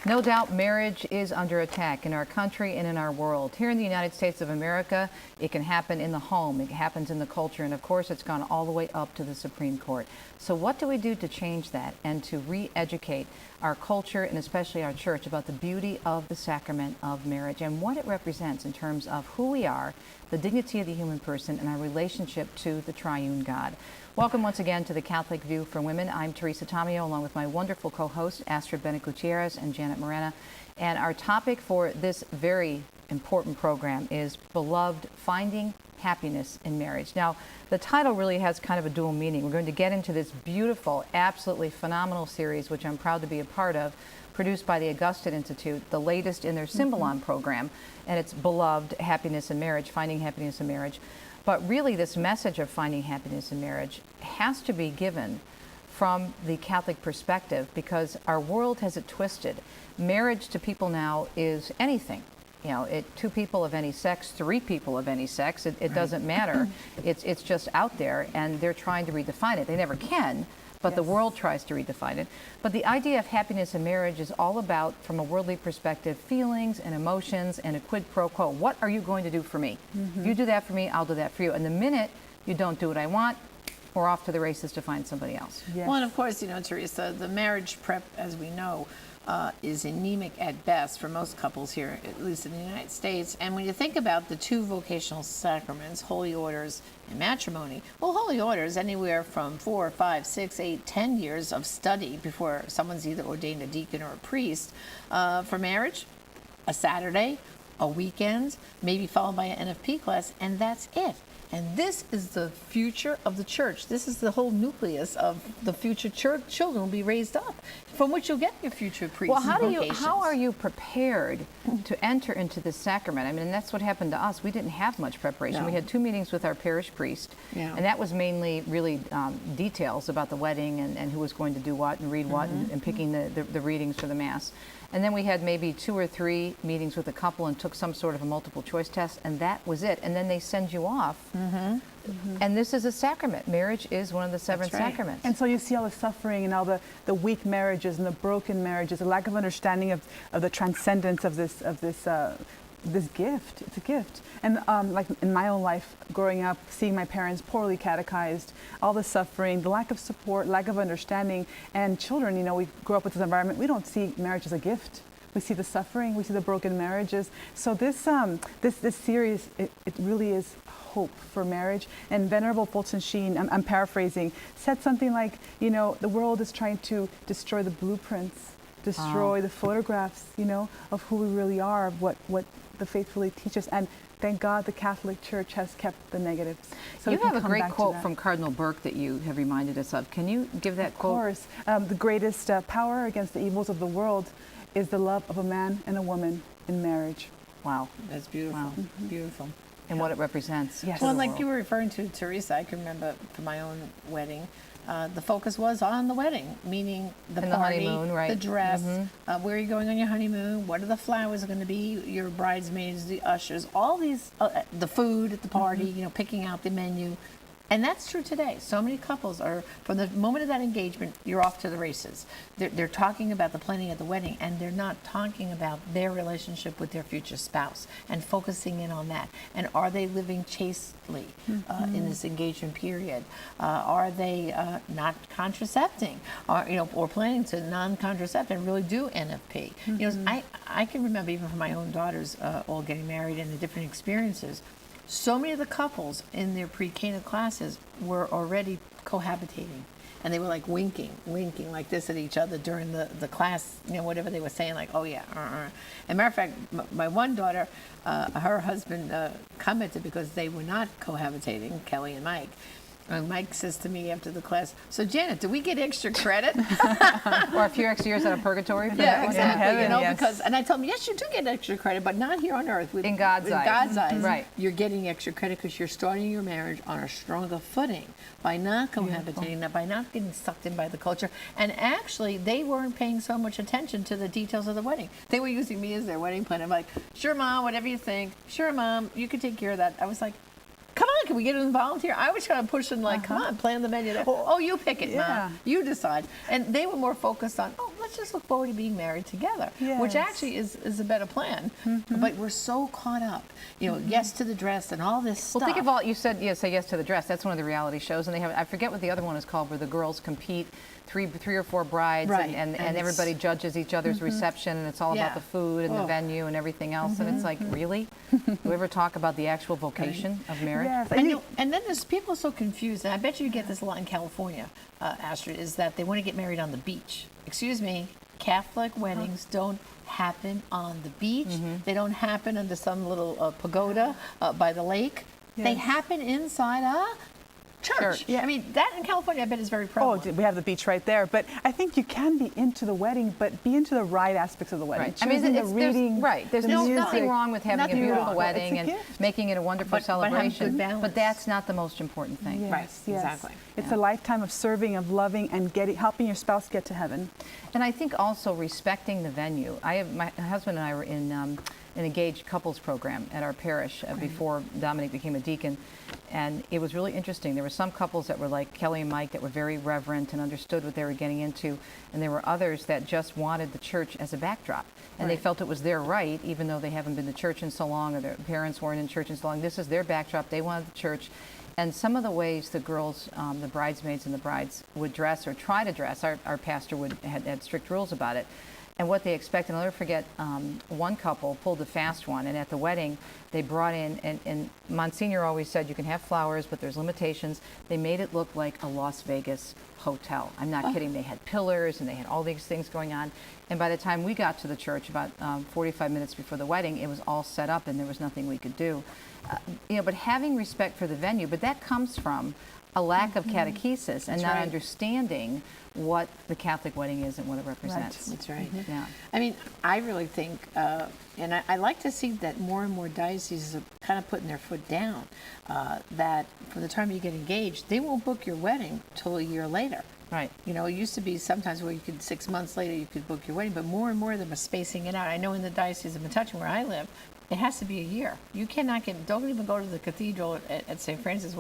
No doubt marriage is under attack in our country and in our world. Here in the United States of America, it can happen in the home, it happens in the culture, and of course it's gone all the way up to the Supreme Court. So what do we do to change that and to re-educate our culture and especially our church about the beauty of the sacrament of marriage and what it represents in terms of who we are, the dignity of the human person, and our relationship to the triune God? Welcome once again to the Catholic View for Women. I'm Teresa Tomeo, along with my wonderful co-host Astrid Bennett Gutierrez and Janet Morana. And our topic for this very important program is Beloved, Finding Happiness in Marriage. Now, the title really has kind of a dual meaning. We're going to get into this beautiful, absolutely phenomenal series, which I'm proud to be a part of, produced by the Augustine Institute, the latest in their Symbolon program, and it's Beloved, Happiness in Marriage, Finding Happiness in Marriage. But really, this message of finding happiness in marriage has to be given from the Catholic perspective because our world has it twisted. Marriage to people now is anything. You know, two people of any sex, three people of any sex, it doesn't matter. It's just out there, and they're trying to redefine it. They never can, but the world tries to redefine it. But the idea of happiness in marriage is all about, from a worldly perspective, feelings and emotions and a quid pro quo. What are you going to do for me? If you do that for me, I'll do that for you. And the minute you don't do what I want, we're off to the races to find somebody else. Well, and of course, you know, Teresa, the marriage prep, as we know, is anemic at best for most couples here, at least in the United States. And when you think about the two vocational sacraments, holy orders and matrimony, well, holy orders, anywhere from 4, 5, 6, 8, 10 years of study before someone's either ordained a deacon or a priest. For marriage, a Saturday, a weekend, maybe followed by an NFP class, and that's it. And this is the future of the church. This is the whole nucleus of the future church. Children will be raised up, from which you'll get your future priests. Well, how are you prepared to enter into this sacrament? I mean, that's what happened to us. We didn't have much preparation. No. We had 2 meetings with our parish priest, and that was mainly really details about the wedding and who was going to do what and read what and picking the readings for the Mass. And then we had maybe 2 or 3 meetings with a couple and took some sort of a multiple choice test, and that was it. And then they send you off. And this is a sacrament. Marriage is one of the 7 sacraments. And so you see all the suffering and all the weak marriages and the broken marriages, a lack of understanding of the transcendence of this gift. It's a gift. And like in my own life, growing up, seeing my parents poorly catechized, all the suffering, the lack of support, lack of understanding, and children, you know, we grow up with this environment. We don't see marriage as a gift. We see the suffering, we see the broken marriages. So this series, it really is hope for marriage. And Venerable Fulton Sheen, I'm paraphrasing, said something like, you know, the world is trying to destroy the blueprints, destroy the photographs, you know, of who we really are, of what the faith really teaches. And thank God the Catholic Church has kept the negatives. So you have a great quote from Cardinal Burke that you have reminded us of. Can you give that quote? Of course. The greatest power against the evils of the world is the love of a man and a woman in marriage. Wow. That's beautiful. Wow. Beautiful. And what it represents. Yes. Well, like you were referring to, Teresa, I can remember for my own wedding, the focus was on the wedding, meaning the party, honeymoon, right. the dress, where are you going on your honeymoon, what are the flowers going to be, your bridesmaids, the ushers, all these, the food at the party, you know, picking out the menu. And that's true today. So many couples are, from the moment of that engagement, you're off to the races. They're talking about the planning of the wedding, and they're not talking about their relationship with their future spouse and focusing in on that. And are they living chastely in this engagement period? Are they not contracepting? Or planning to non-contracept and really do NFP? You know, I can remember even from my own daughters all getting married and the different experiences. So many of the couples in their pre-Cana classes were already cohabitating. And they were like winking like this at each other during the class, you know, whatever they were saying, like, oh yeah, And matter of fact, my one daughter, her husband commented because they were not cohabitating, Kelly and Mike. And Mike says to me after the class, so Janet, do we get extra credit? Or a few extra years out of purgatory? For that exactly. Heaven, you know, yes. because, and I told him, yes, you do get extra credit, but not here on earth. In God's eyes. God's eyes. Right. You're getting extra credit because you're starting your marriage on a stronger footing by not cohabitating, by not getting sucked in by the culture. And actually, they weren't paying so much attention to the details of the wedding. They were using me as their wedding planner. I'm like, sure, Mom, whatever you think. Sure, Mom, you can take care of that. I was like, come on, can we get involved here? I was trying to push them like, come on, plan the menu. Oh, you pick it, Mom. You decide. And they were more focused on, oh, let's just look forward to being married together, which Yes. actually is a better plan. But we're so caught up, yes to the dress and all this stuff. Well, think of all you said. Say yes to the dress. That's one of the reality shows, and they have. I forget what the other one is called, where the girls compete, three or four brides, Right. and And everybody judges each other's reception, and it's all Yeah. about the food and the venue and everything else. And it's like, really? Do we ever talk about the actual vocation of marriage? Yes. And then there's people so confused, and I bet you get this a lot in California, Astrid, is that they want to get married on the beach. Excuse me, Catholic weddings don't happen on the beach. They don't happen under some little pagoda by the lake. They Yes. happen inside a church. Yeah. I mean, that in California, I bet is very Oh, prevalent. we have the beach right there. But I think you can be into the wedding, but be into the right aspects of the wedding. Right. I mean, Choosing the there's, reading, right. There's the nothing music. wrong with having Nothing a beautiful wrong. wedding It's a and gift. making it a wonderful But have good celebration. balance. But that's not the most important thing. Yes, Right, yes. exactly. It's a lifetime of serving, of loving, and helping your spouse get to heaven. And I think also respecting the venue. My husband and I were in an engaged couples program at our parish before Dominic became a deacon, and it was really interesting. There were some couples that were like Kelly and Mike that were very reverent and understood what they were getting into, and there were others that just wanted the church as a backdrop, and they Right. felt it was their right, even though they haven't been to church in so long or their parents weren't in church in so long. This is their backdrop. They wanted the church. And some of the ways the girls, the bridesmaids and the brides would dress or try to dress, our pastor had strict rules about it. And what they expected, I'll never forget, one couple pulled a fast one, and at the wedding, they brought in, and Monsignor always said, you can have flowers, but there's limitations. They made it look like a Las Vegas hotel. I'm not kidding. They had pillars, and they had all these things going on. And by the time we got to the church, about 45 minutes before the wedding, it was all set up, and there was nothing we could do. But having respect for the venue, but that comes from a lack of catechesis and not right. understanding what the Catholic wedding is and what it represents. That's right. Yeah. I mean, I really think, and I like to see that more and more dioceses are kind of putting their foot down, that from the time you get engaged, they won't book your wedding till a year later. Right. It used to be sometimes where you could 6 months later you could book your wedding, but more and more of them are spacing it out. I know in the Diocese of Metuchen where I live, it has to be a year. You cannot don't even go to the cathedral at St. Francis,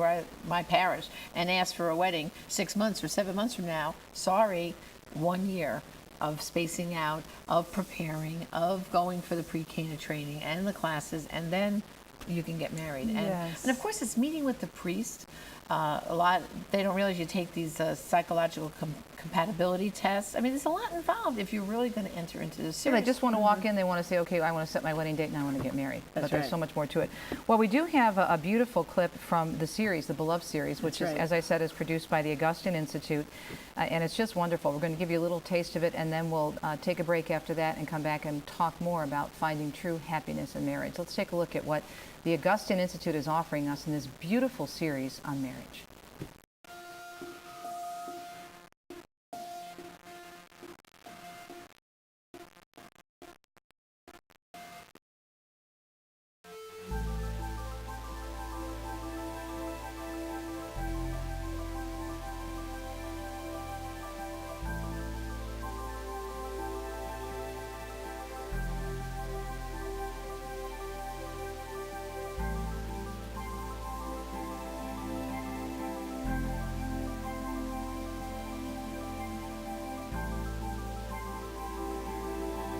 my parish, and ask for a wedding 6 months or 7 months from now. Sorry, 1 year of spacing out, of preparing, of going for the pre-Cana training and the classes, and then you can get married. Yes. And of course, it's meeting with the priest. A lot, they don't realize you take these psychological compatibility tests. I mean, there's a lot involved if you're really going to enter into this So series. they just want to walk in, they want to say, okay, I want to set my wedding date and I want to get married. But That's there's right. so much more to it. Well, we do have a beautiful clip from the series, the Beloved series, which That's is, right. as I said, is produced by the Augustine Institute. And it's just wonderful. We're going to give you a little taste of it, and then we'll take a break after that and come back and talk more about finding true happiness in marriage. Let's take a look at what the Augustine Institute is offering us in this beautiful series on marriage.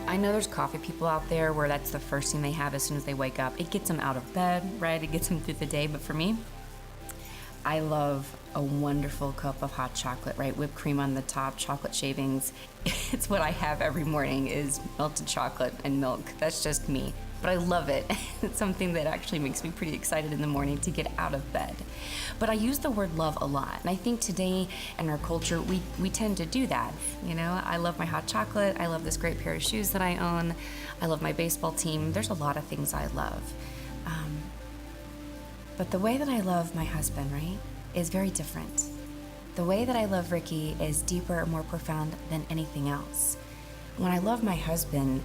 I know there's coffee people out there where that's the first thing they have as soon as they wake up. It gets them out of bed, right? It gets them through the day. But for me, I love a wonderful cup of hot chocolate, right? Whipped cream on the top, chocolate shavings. It's what I have every morning is melted chocolate and milk. That's just me. But I love it. It's something that actually makes me pretty excited in the morning to get out of bed. But I use the word love a lot. And I think today in our culture, we tend to do that. I love my hot chocolate. I love this great pair of shoes that I own. I love my baseball team. There's a lot of things I love. But the way that I love my husband, right, is very different. The way that I love Ricky is deeper and more profound than anything else. When I love my husband,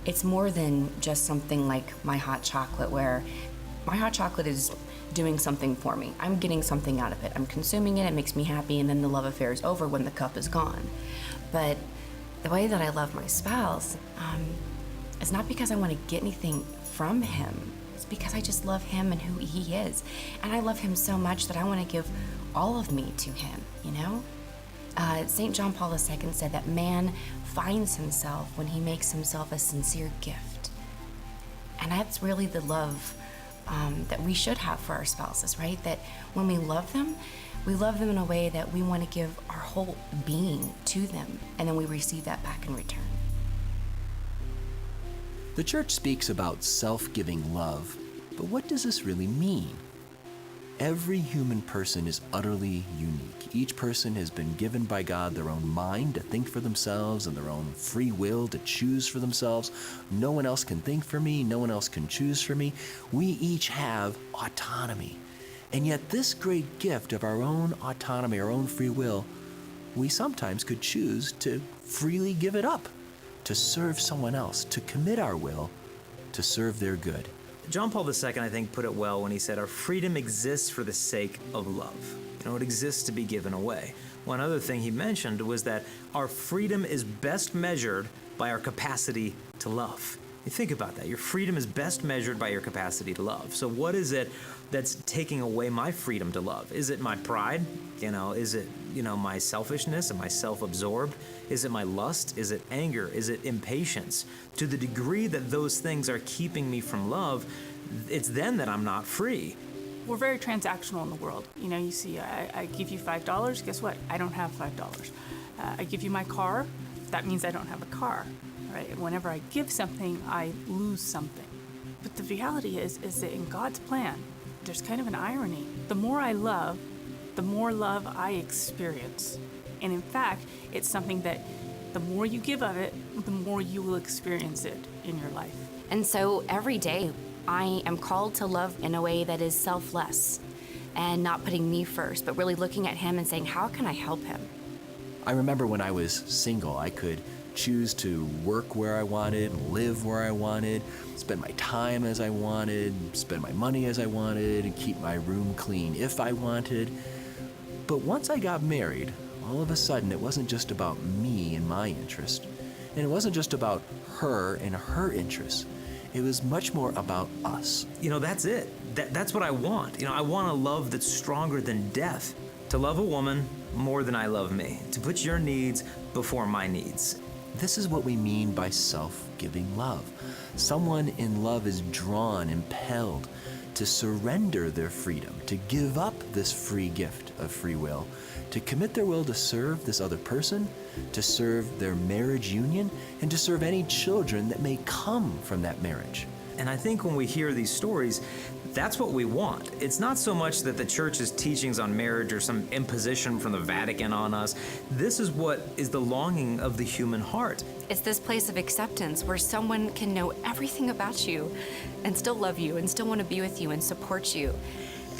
it's more than just something like my hot chocolate, where my hot chocolate is doing something for me. I'm getting something out of it. I'm consuming it, it makes me happy, and then the love affair is over when the cup is gone. But the way that I love my spouse is not because I want to get anything from him. It's because I just love him and who he is. And I love him so much that I want to give all of me to him, St. John Paul II said that man finds himself when he makes himself a sincere gift. And that's really the love that we should have for our spouses, right? That when we love them in a way that we want to give our whole being to them, and then we receive that back in return. The church speaks about self-giving love, but what does this really mean? Every human person is utterly unique. Each person has been given by God their own mind to think for themselves and their own free will to choose for themselves. No one else can think for me. No one else can choose for me. We each have autonomy. And yet this great gift of our own autonomy, our own free will, we sometimes could choose to freely give it up, to serve someone else, to commit our will to serve their good. John Paul II, I think, put it well when he said, our freedom exists for the sake of love. It exists to be given away. One other thing he mentioned was that our freedom is best measured by our capacity to love. You think about that. Your freedom is best measured by your capacity to love. So what is it that's taking away my freedom to love? Is it my pride? Is it, my selfishness? Am I self-absorbed? Is it my lust? Is it anger? Is it impatience? To the degree that those things are keeping me from love, it's then that I'm not free. We're very transactional in the world. You see, I give you $5, guess what? I don't have $5. I give you my car, that means I don't have a car. Right? Whenever I give something, I lose something. But the reality is that in God's plan, there's kind of an irony. The more I love, the more love I experience. And in fact, it's something that the more you give of it, the more you will experience it in your life. And so every day, I am called to love in a way that is selfless and not putting me first, but really looking at him and saying, how can I help him? I remember when I was single, I could choose to work where I wanted, live where I wanted, spend my time as I wanted, spend my money as I wanted, and keep my room clean if I wanted. But once I got married, all of a sudden it wasn't just about me and my interest, and it wasn't just about her and her interests. It was much more about us. That's it. That's what I want. I want a love that's stronger than death. To love a woman more than I love me. To put your needs before my needs. This is what we mean by self-giving love. Someone in love is drawn, impelled to surrender their freedom, to give up this free gift of free will, to commit their will to serve this other person, to serve their marriage union, and to serve any children that may come from that marriage. And I think when we hear these stories, that's what we want. It's not so much that the church's teachings on marriage or some imposition from the Vatican on us. This is what is the longing of the human heart. It's this place of acceptance where someone can know everything about you and still love you and still want to be with you and support you.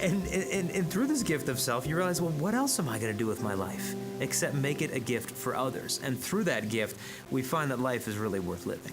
And through this gift of self, you realize, well, what else am I going to do with my life except make it a gift for others? And through that gift, we find that life is really worth living.